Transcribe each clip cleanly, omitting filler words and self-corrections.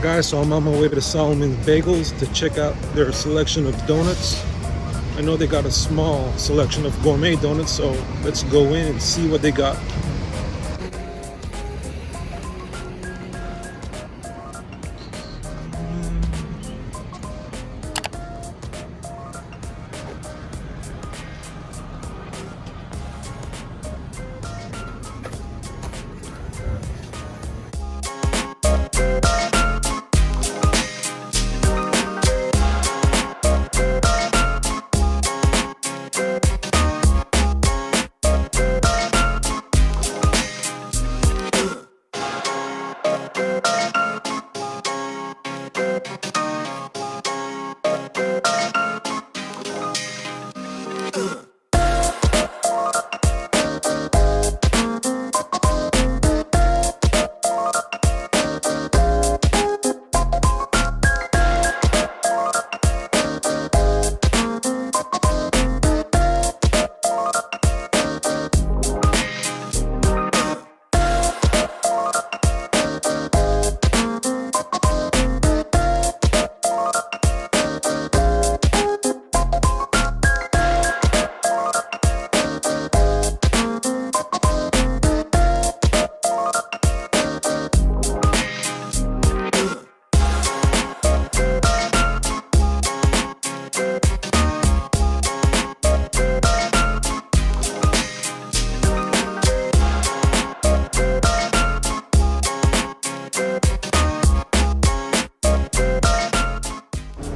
Guys, so I'm on my way to Solomon's Bagels to check out their selection of donuts. I know they got a small selection of gourmet donuts, so let's go in and see what they got.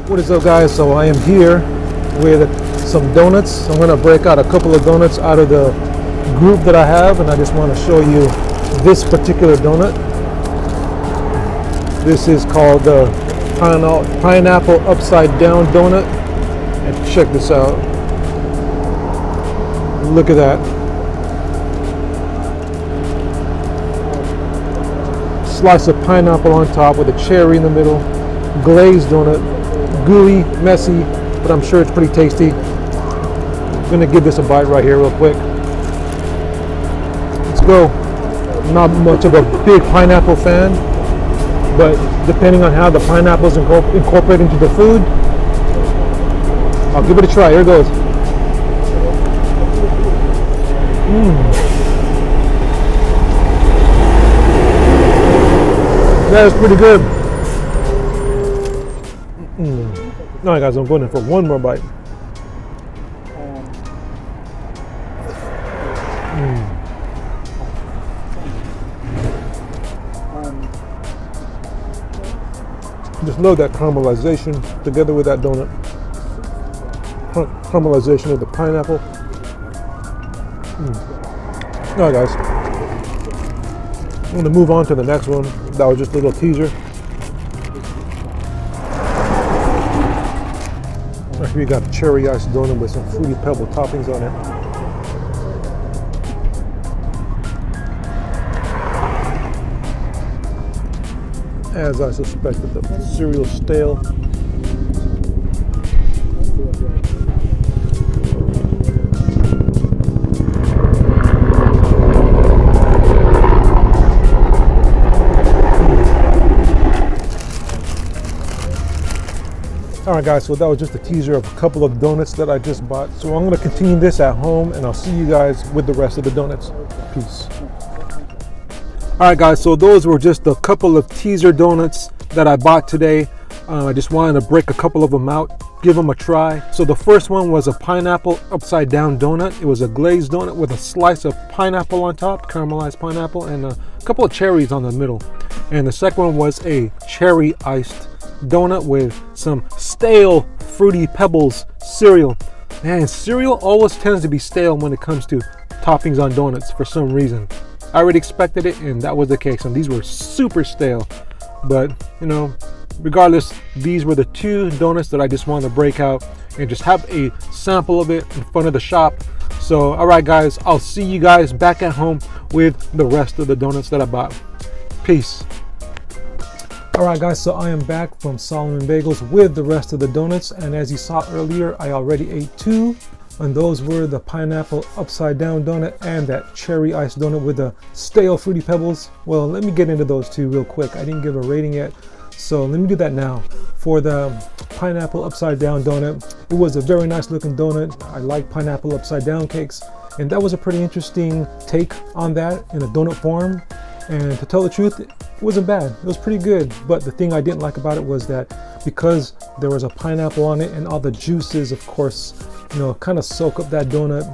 What is up, guys? So I am here with some donuts. I'm going to break out a couple of donuts out of the group that I have, and I just want to show you this particular donut. This is called the pineapple upside down donut, and check this out. Look at that. Slice of pineapple on top with a cherry in the middle. Glazed donut. Gooey, messy, but I'm sure it's pretty tasty. I'm gonna give this a bite right here real quick. Let's go. I'm not much of a big pineapple fan, but depending on how the pineapple is incorporated into the food, I'll give it a try. Here it goes. That is pretty good. Alright, guys, I'm going in for one more bite. Just love that caramelization together with that donut. Caramelization of the pineapple. Alright, guys, I'm going to move on to the next one. That was just a little teaser. Here we got a cherry iced donut with some fruity pebble toppings on it. As I suspected, the cereal's stale. Alright, guys, so that was just a teaser of a couple of donuts that I just bought. So I'm going to continue this at home, and I'll see you guys with the rest of the donuts. Peace. Alright, guys, so those were just a couple of teaser donuts that I bought today. I just wanted to break a couple of them out, give them a try. So the first one was a pineapple upside down donut. It was a glazed donut with a slice of pineapple on top, caramelized pineapple, and a couple of cherries on the middle. And the second one was a cherry iced donut with some stale fruity pebbles cereal. Man, cereal always tends to be stale when it comes to toppings on donuts for some reason. I already expected it, and that was the case, and these were super stale. But you know, regardless, these were the two donuts that I just wanted to break out and just have a sample of it in front of the shop. So alright, guys, I'll see you guys back at home with the rest of the donuts that I bought. Peace. Alright, guys, so I am back from Solomon Bagels with the rest of the donuts, and as you saw earlier, I already ate two, and those were the pineapple upside down donut and that cherry iced donut with the stale fruity pebbles. Well, let me get into those two real quick. I didn't give a rating yet. So let me do that now. For the pineapple upside down donut, it was a very nice looking donut. I like pineapple upside down cakes, and that was a pretty interesting take on that in a donut form. And to tell the truth, it wasn't bad. It was pretty good. But the thing I didn't like about it was that because there was a pineapple on it and all the juices, of course, you know, kind of soak up that donut.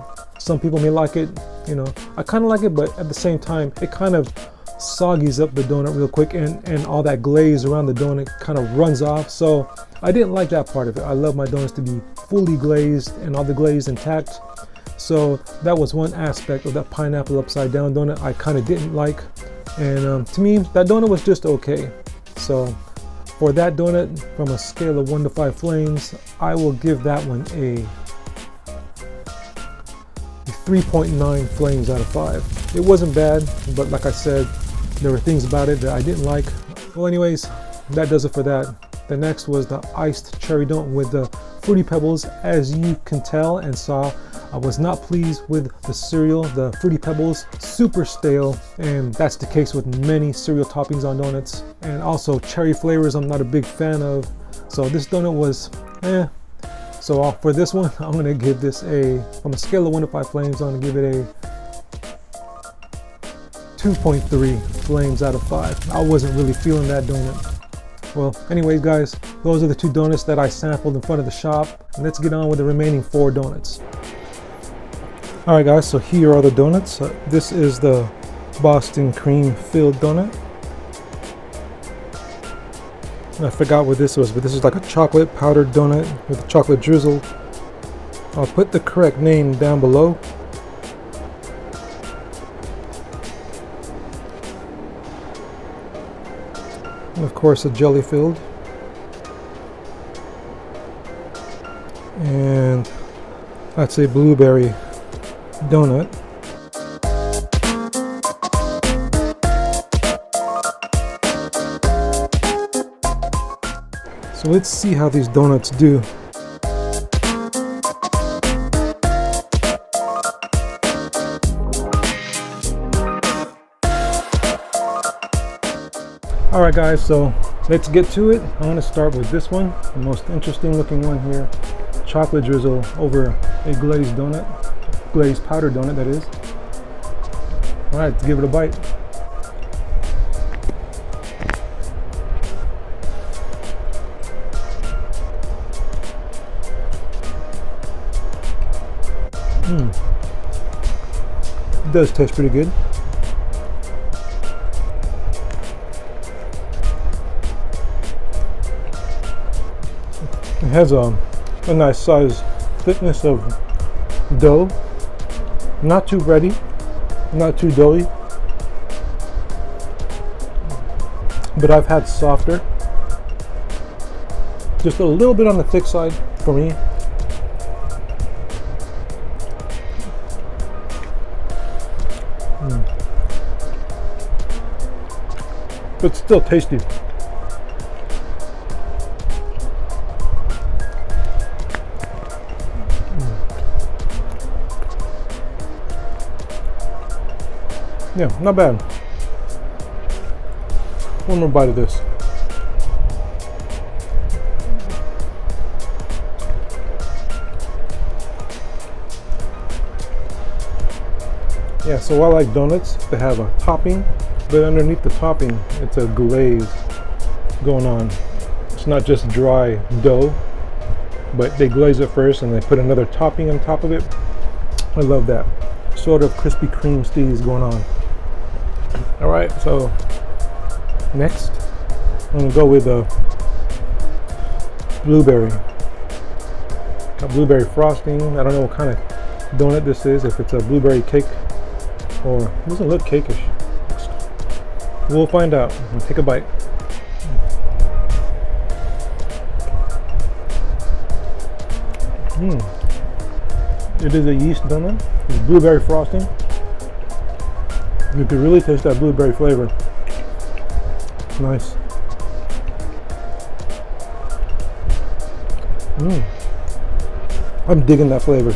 Some people may like it, you know, I kind of like it, but at the same time, it kind of soggies up the donut real quick, and all that glaze around the donut kind of runs off. So I didn't like that part of it. I love my donuts to be fully glazed and all the glaze intact. So that was one aspect of that pineapple upside down donut I kind of didn't like. And to me, that donut was just okay. So for that donut, from a scale of 1 to 5 flames, I will give that one a 3.9 flames out of 5. It wasn't bad, but like I said, there were things about it that I didn't like. Well, anyways, that does it for that. The next was the iced cherry donut with the Fruity Pebbles. As you can tell and saw, I was not pleased with the cereal. The Fruity Pebbles, super stale, and that's the case with many cereal toppings on donuts. And also cherry flavors I'm not a big fan of. So this donut was So for this one, I'm gonna give this from a scale of 1 to 5 flames, I'm gonna give it a 2.3 flames out of 5. I wasn't really feeling that donut. Well, anyways guys, those are the 2 donuts that I sampled in front of the shop. Let's get on with the remaining 4 donuts. All right guys, so here are the donuts. This is the Boston cream filled donut. I forgot what this was, but this is like a chocolate powdered donut with a chocolate drizzle. I'll put the correct name down below. And of course, a jelly filled. And that's a blueberry donut. So let's see how these donuts do. Alright guys, so let's get to it. I'm going to start with this one, the most interesting looking one here. Chocolate drizzle over a glazed donut, glazed powdered donut that is. Alright, let's give it a bite. It does taste pretty good. It has a nice size thickness of dough. Not too bready, not too doughy. But I've had softer. Just a little bit on the thick side for me. But still tasty. Yeah, not bad. One more bite of this. Yeah, so I like donuts that have a topping, but underneath the topping, it's a glaze going on. It's not just dry dough, but they glaze it first and they put another topping on top of it. I love that. Sort of Krispy Kreme steez going on. All right, so next, I'm gonna go with a blueberry. Got blueberry frosting. I don't know what kind of donut this is, if it's a blueberry cake or it doesn't look cakeish. We'll find out. We'll take a bite. It is a yeast donut. It's blueberry frosting. You can really taste that blueberry flavor. Nice. I'm digging that flavor.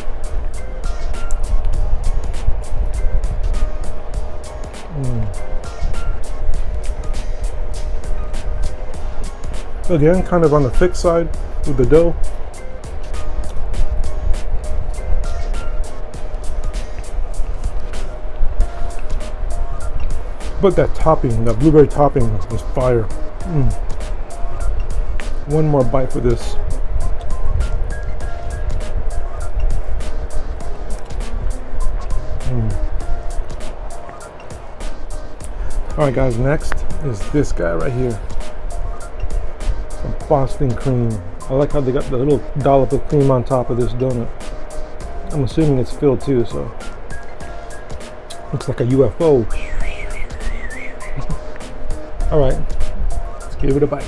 Again, kind of on the thick side with the dough. But that topping, that blueberry topping is fire. One more bite for this. All right, guys, next is this guy right here. Some Boston cream. I like how they got the little dollop of cream on top of this donut. I'm assuming it's filled too, so looks like a UFO. All right, let's give it a bite.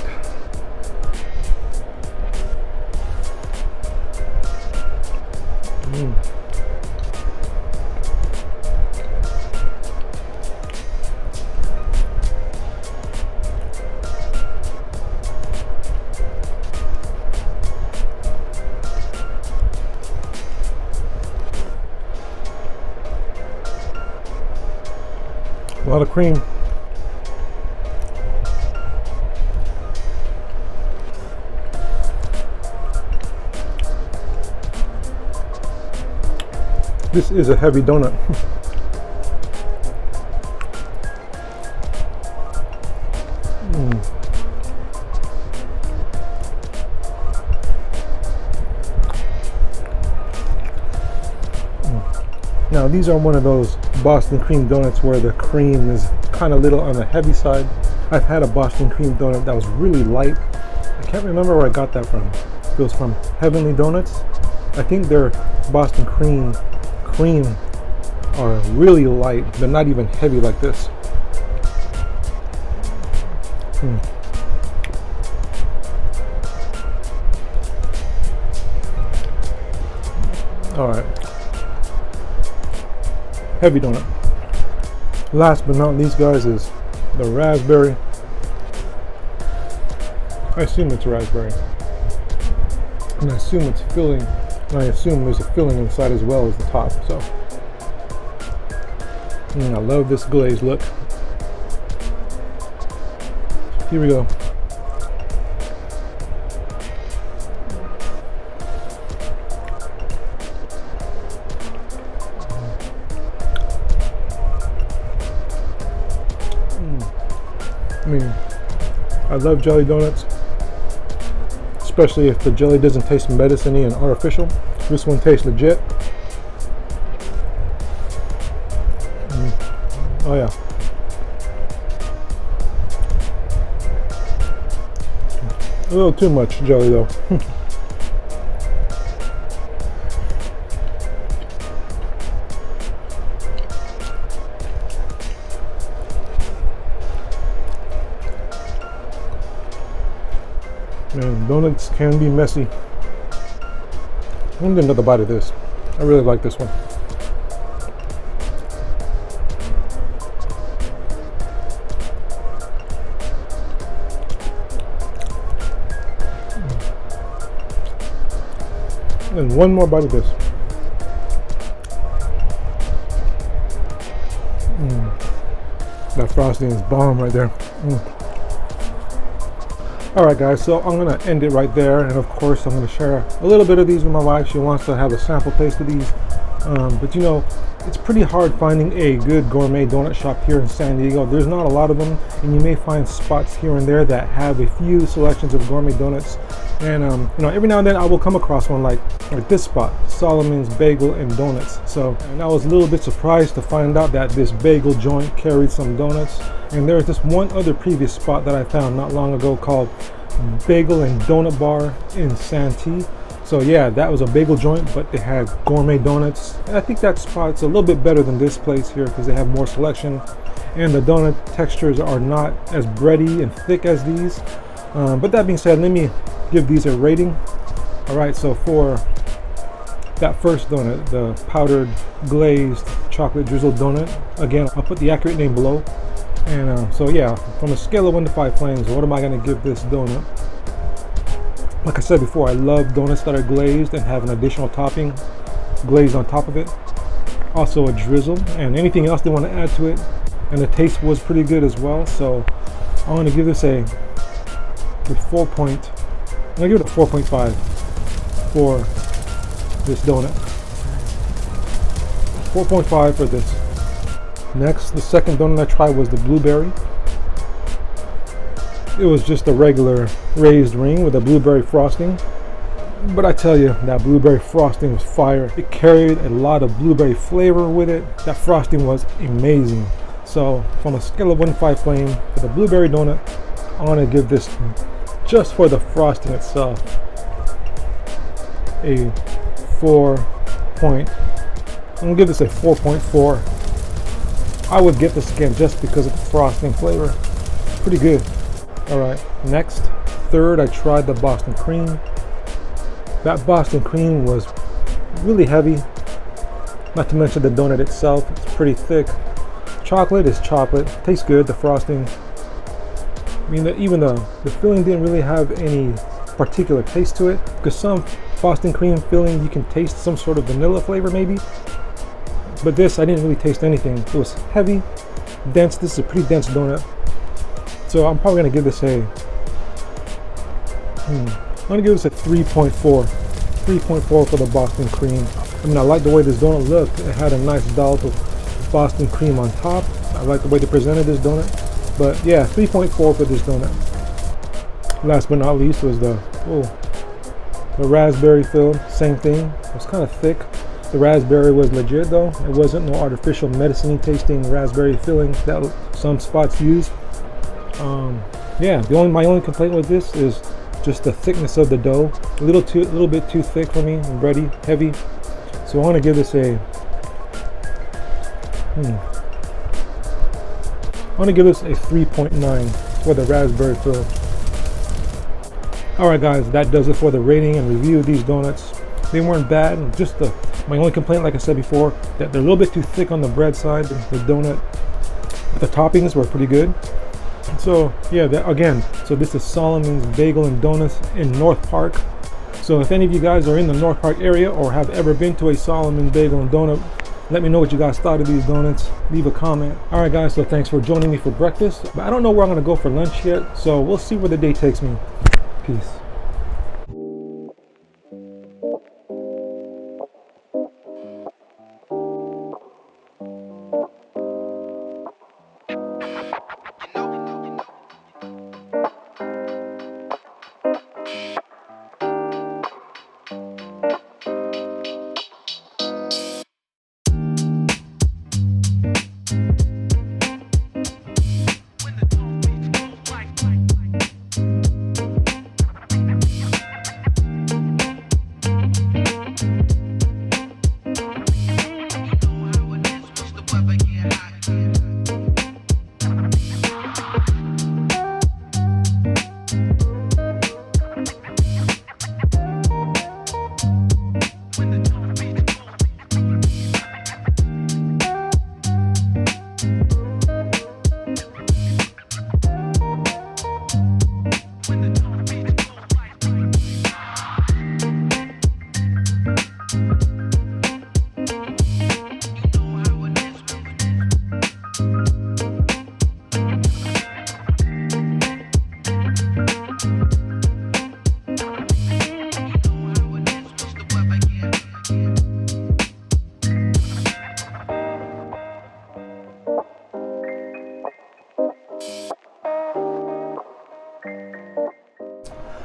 A lot of cream. This is a heavy donut. Now these are one of those Boston cream donuts where the cream is kind of little on the heavy side. I've had a Boston cream donut that was really light. I can't remember where I got that from. It was from Heavenly Donuts. I think their Boston cream are really light. They're not even heavy like this. All right. Heavy donut. Last but not least, guys, is the raspberry. I assume it's raspberry. And I assume it's filling. And I assume there's a filling inside as well as the top. So I love this glaze look. Here we go. I mean, I love jelly donuts, especially if the jelly doesn't taste medicine-y and artificial. This one tastes legit. Oh yeah. A little too much jelly though. Man, donuts can be messy. I'm gonna get another bite of this. I really like this one. And one more bite of this. That frosting is bomb right there. Alright guys, so I'm going to end it right there, and of course I'm going to share a little bit of these with my wife. She wants to have a sample taste of these, but you know, it's pretty hard finding a good gourmet donut shop here in San Diego. There's not a lot of them, and you may find spots here and there that have a few selections of gourmet donuts. And you know, every now and then I will come across one like this spot, Solomon's Bagel and Donuts. So, and I was a little bit surprised to find out that this bagel joint carried some donuts. And there's this one other previous spot that I found not long ago called Bagel and Donut Bar in Santee. So yeah, that was a bagel joint, but they had gourmet donuts. And I think that spot's a little bit better than this place here because they have more selection, and the donut textures are not as bready and thick as these. But that being said, let me give these a rating. All right, so for that first donut, the powdered glazed chocolate drizzled donut, again, I'll put the accurate name below. And so yeah, from a scale of 1 to 5 flames, what am I going to give this donut? Like I said before, I love donuts that are glazed and have an additional topping glazed on top of it. Also a drizzle and anything else they want to add to it. And the taste was pretty good as well. So I'm going to give this a with I'm gonna give it a 4.5 for this donut. 4.5 for this. Next, the second donut I tried was the blueberry. It was just a regular raised ring with a blueberry frosting. But I tell you, that blueberry frosting was fire. It carried a lot of blueberry flavor with it. That frosting was amazing. So from a scale of 1 to 5 flame for the blueberry donut, I want to give this, just for the frosting itself, a 4 point. I'm gonna give this a 4.4. I would get this again just because of the frosting flavor. Pretty good. All right, next, third, I tried the Boston cream. That Boston cream was really heavy. Not to mention the donut itself, it's pretty thick. Chocolate is chocolate, tastes good, the frosting. I mean, even the filling didn't really have any particular taste to it, because some Boston cream filling, you can taste some sort of vanilla flavor maybe. But this, I didn't really taste anything. It was heavy, dense. This is a pretty dense donut. So I'm probably gonna give this a, I'm gonna give this a 3.4. 3.4 for the Boston cream. I mean, I like the way this donut looked. It had a nice dollop of Boston cream on top. I like the way they presented this donut. But yeah, 3.4 for this donut. Last but not least was the raspberry filled. Same thing. It was kind of thick. The raspberry was legit though. It wasn't no artificial medicine-y tasting raspberry filling that some spots use. Yeah, my only complaint with this is just the thickness of the dough. A little bit too thick for me, and bready, heavy. So I want to give this a, I want to give this a 3.9 for the raspberry fill. All right, guys, that does it for the rating and review of these donuts. They weren't bad. Just my only complaint, like I said before, that they're a little bit too thick on the bread side. The donut, the toppings were pretty good. So yeah, so this is Solomon's Bagel and Donuts in North Park. So if any of you guys are in the North Park area or have ever been to a Solomon's Bagel and Donut, let me know what you guys thought of these donuts. Leave a comment. All right, guys, so thanks for joining me for breakfast. But I don't know where I'm gonna go for lunch yet, so we'll see where the day takes me. Peace.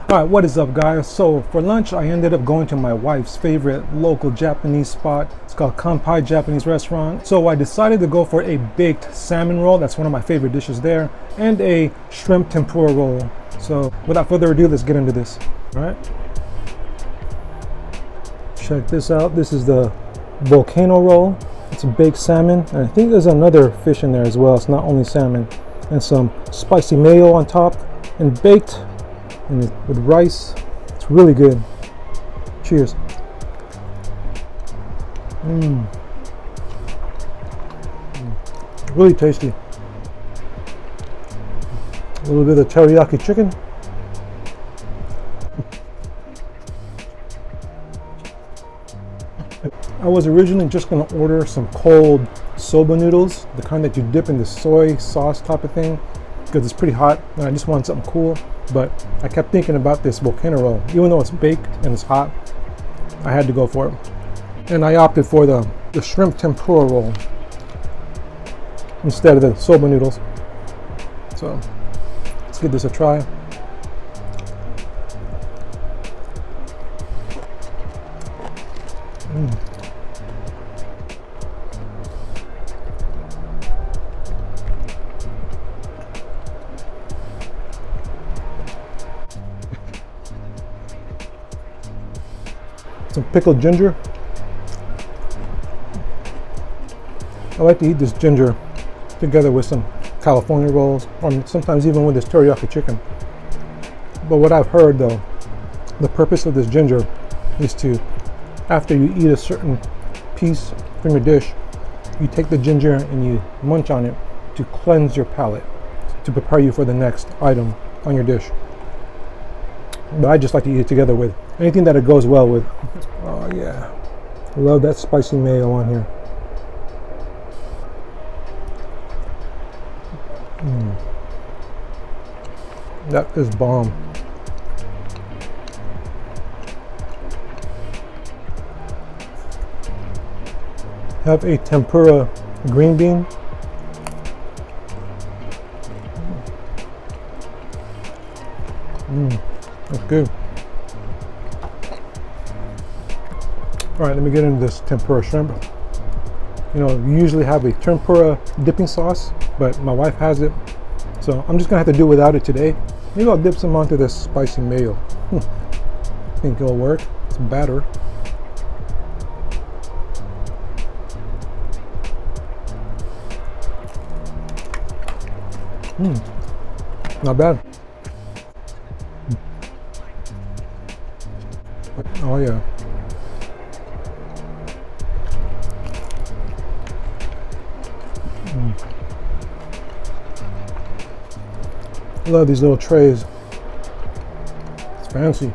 Alright, what is up, guys? So for lunch I ended up going to my wife's favorite local Japanese spot. It's called KANPAI Japanese restaurant. So I decided to go for a baked salmon roll. That's one of my favorite dishes there, and a shrimp tempura roll. So without further ado, let's get into this. Alright, check this out. This is the volcano roll. It's a baked salmon, and I think there's another fish in there as well. It's not only salmon. And some spicy mayo on top, and baked and with rice. It's really good. Cheers. Really tasty. A little bit of teriyaki chicken. I was originally just going to order some cold soba noodles, the kind that you dip in the soy sauce type of thing, because it's pretty hot and I just wanted something cool. But I kept thinking about this volcano roll. Even though it's baked and it's hot, I had to go for it. And I opted for the shrimp tempura roll instead of the soba noodles. So let's give this a try. Some pickled ginger. I like to eat this ginger together with some California rolls, or sometimes even with this teriyaki chicken. But what I've heard though, the purpose of this ginger is to, after you eat a certain piece from your dish, you take the ginger and you munch on it to cleanse your palate, to prepare you for the next item on your dish. But I just like to eat it together with anything that it goes well with. Oh yeah, I love that spicy mayo on here. That is bomb. Have a tempura green bean. That's good. All right, let me get into this tempura shrimp. You know, you usually have a tempura dipping sauce, but my wife has it, so I'm just gonna have to do without it today. Maybe I'll dip some onto this spicy mayo. Think it'll work. It's batter. Not bad. Oh yeah. I love these little trays. It's fancy.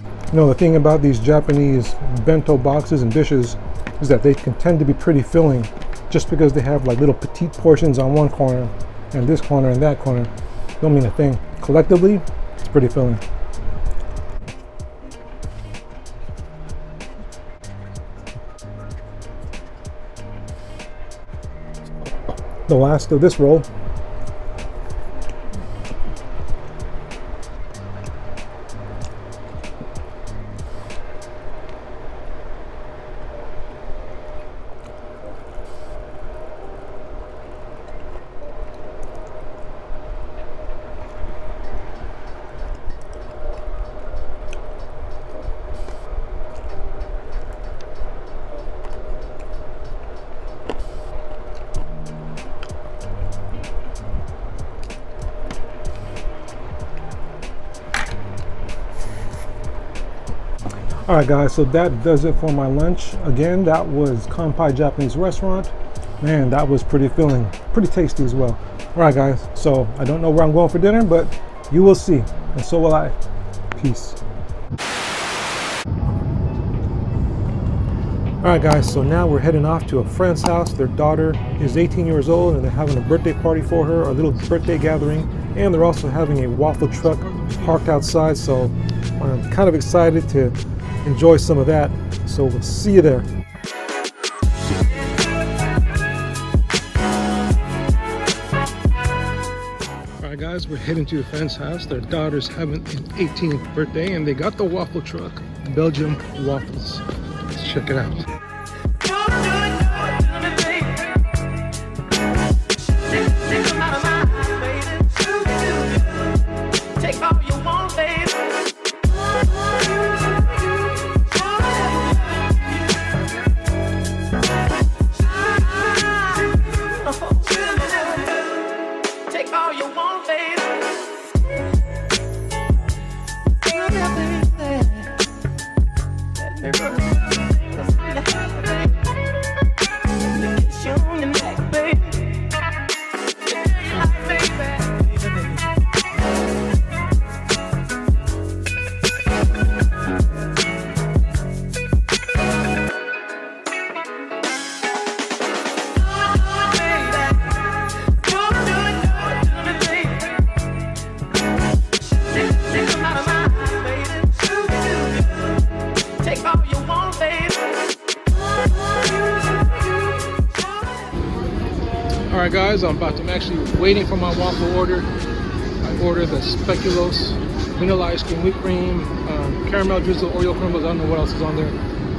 You know, the thing about these Japanese bento boxes and dishes is that they can tend to be pretty filling just because they have like little petite portions on one corner and this corner and that corner. Don't mean a thing. Collectively, it's pretty filling. The last of this roll. All right guys, so that does it for my lunch. Again, that was KANPAI Japanese restaurant. Man, that was pretty filling, pretty tasty as well. All right guys, so I don't know where I'm going for dinner, but you will see, and so will I. Peace. All right guys, so now we're heading off to a friend's house. Their daughter is 18 years old and they're having a birthday party for her, a little birthday gathering, and they're also having a waffle truck parked outside, so I'm kind of excited to enjoy some of that. So we'll see you there. All right guys, we're heading to a friend's house. Their daughter's having an 18th birthday and they got the waffle truck, Belgium waffles. Let's check it out. Alright guys, I'm actually waiting for my waffle order. I ordered the speculoos, vanilla ice cream, whipped cream, caramel drizzle, Oreo crumbles. I don't know what else is on there.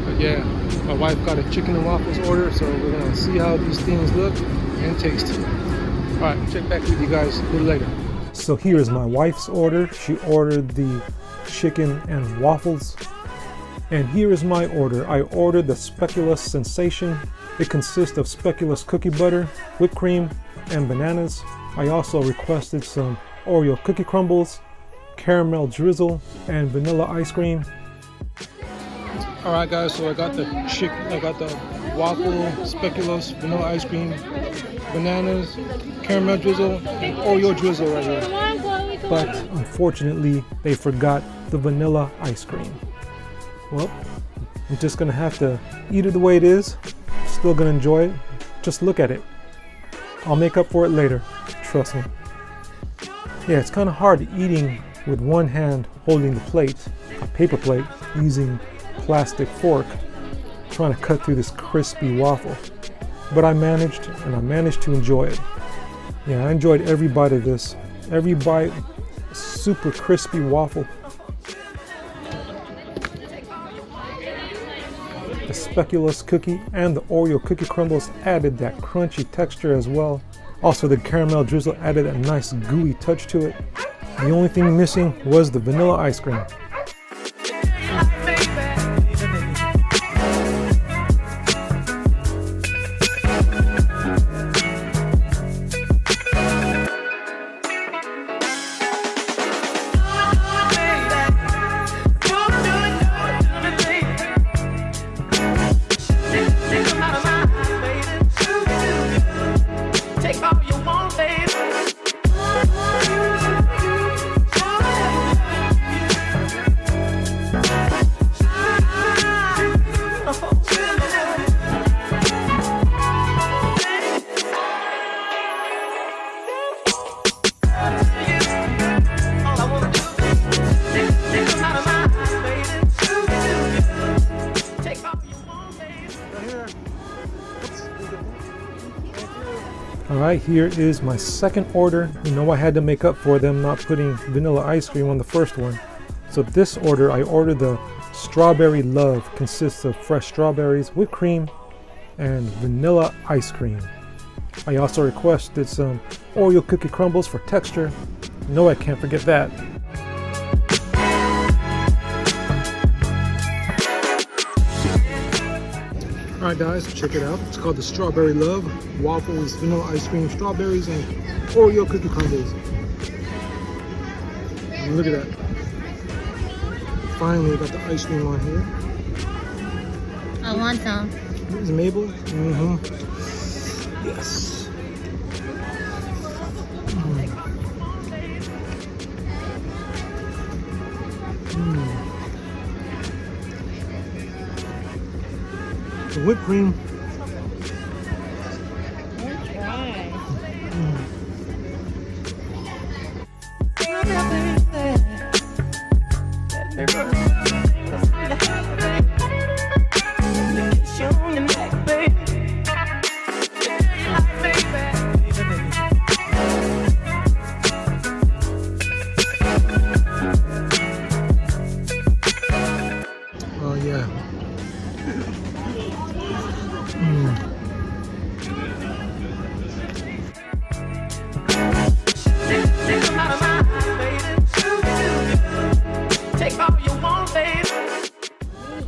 But yeah, my wife got a chicken and waffles order, so we're gonna see how these things look and taste. Alright, check back with you guys a little later. So here is my wife's order. She ordered the chicken and waffles. And here is my order. I ordered the speculoos sensation. It consists of speculoos cookie butter, whipped cream, and bananas. I also requested some Oreo cookie crumbles, caramel drizzle, and vanilla ice cream. Alright guys, so I got the waffle, speculoos, vanilla ice cream, bananas, caramel drizzle, and Oreo drizzle right here. But unfortunately, they forgot the vanilla ice cream. Well, I'm just gonna have to eat it the way it is. Still gonna enjoy it. Just look at it. I'll make up for it later. Trust me. Yeah, it's kind of hard eating with one hand holding the plate, a paper plate, using plastic fork, trying to cut through this crispy waffle. But I managed, and I managed to enjoy it. Yeah, I enjoyed every bite of this. Every bite, super crispy waffle. The speculoos cookie and the Oreo cookie crumbles added that crunchy texture as well. Also, the caramel drizzle added a nice gooey touch to it. The only thing missing was the vanilla ice cream. Alright, here is my second order. You know, I had to make up for them not putting vanilla ice cream on the first one. So this order, I ordered the Strawberry Love. Consists of fresh strawberries, whipped cream, and vanilla ice cream. I also requested some Oreo cookie crumbles for texture. No, I can't forget that. Alright guys, check it out. It's called the Strawberry Love. Waffles, vanilla ice cream, strawberries, and Oreo cookie crumbles. And look at that. Finally got the ice cream on here. I want some. Is it Mabel? Mm-hmm. Yes. The whipped cream. Oh yeah.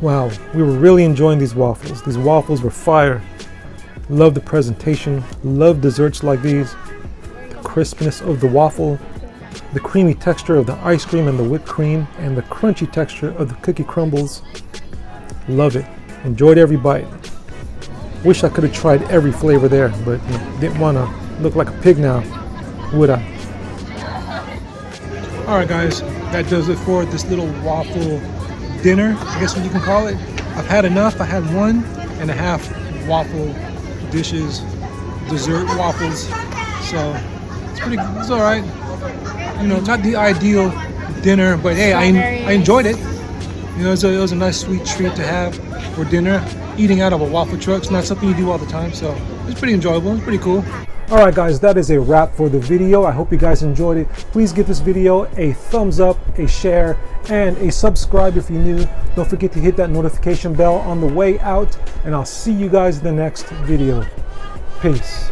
Wow, we were really enjoying these waffles. These waffles were fire. Love the presentation, love desserts like these. The crispness of the waffle, the creamy texture of the ice cream and the whipped cream, and the crunchy texture of the cookie crumbles. Love it. Enjoyed every bite. Wish I could have tried every flavor there, but didn't want to look like a pig now, would I? Alright guys, that does it for this little waffle dinner, I guess what you can call it. I've had enough. I had 1.5 waffle dishes, dessert waffles, so it's all right. You know, not the ideal dinner, but hey, I enjoyed it. You know, it was a nice sweet treat to have for dinner. Eating out of a waffle truck is not something you do all the time, so it's pretty enjoyable. It's pretty cool. All right, guys, that is a wrap for the video. I hope you guys enjoyed it. Please give this video a thumbs up, a share, and a subscribe if you're new. Don't forget to hit that notification bell on the way out, and I'll see you guys in the next video. Peace.